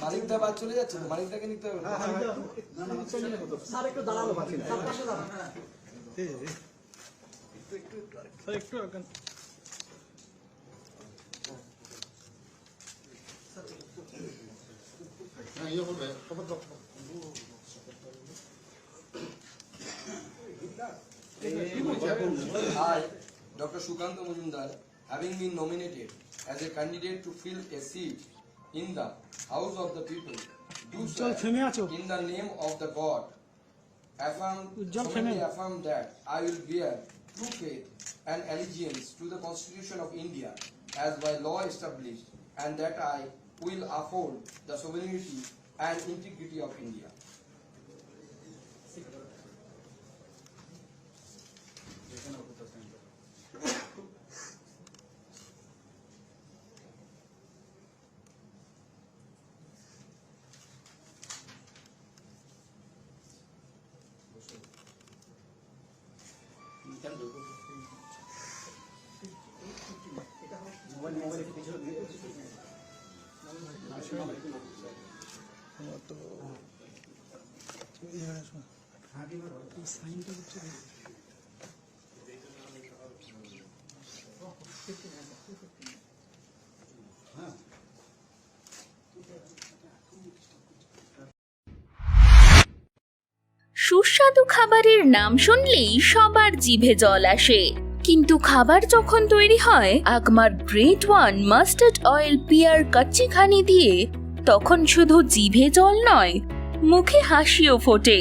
মালিকদা বাদ চলে যাচ্ছে, মালিকদাকে নিতে হবে না। স্যার একটু দাঁড়ালো, স্যার পাশে দাঁড়ান। I, Dr. Sukanta Majumdar, having been nominated as a candidate to fill a seat in the House of the People, do swear in the name of the God, solemnly affirm that I will bear true faith and allegiance to the Constitution of India as by law established, and that I will uphold the sovereignty and integrity of India. সুস্বাদু খাবারের নাম শুনলেই সবার জিভে জল আসে, কিন্তু খাবার যখন তৈরি হয় Agmark grade one mustard oil pure kacchi ghani দিয়ে, তখন শুধু জিভে জল নয়, মুখে হাসিও ফোটে।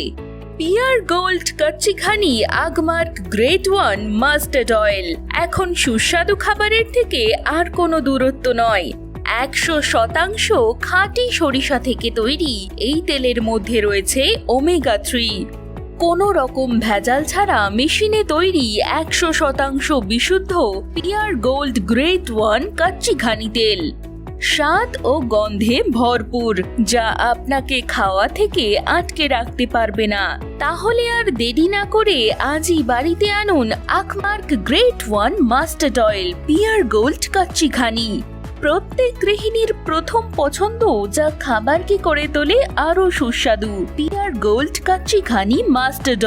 পিয়ার গোল্ড কাচ্চি ঘানি আগমার গ্রেট ওয়ান মাস্টার্ড অয়েল এখন সুস্বাদু খাবারের থেকে আর কোনো দূরত্ব নয়। 100% খাঁটি সরিষা থেকে তৈরি এই তেলের মধ্যে রয়েছে ওমেগা 3, কোনো রকম ভেজাল ছাড়া মেশিনে তৈরি 100% বিশুদ্ধ পিয়ার গোল্ড গ্রেট ওয়ান কাচ্চি ঘানি তেল, স্বাদ ও গন্ধে ভরপুর, যা আপনাকে খাওয়া থেকে আটকে রাখতে পারবে না। তাহলে আর দেরি না করে আজই বাড়িতে আনুন Agmark grade one mustard oil pure gold kacchi ghani, প্রত্যেক গৃহিণীর প্রথম পছন্দ, যা খাবারকে করে তোলে আরো সুস্বাদু। পিয়ার গোল্ড কাচ্চি ঘানি মাস্টার্ড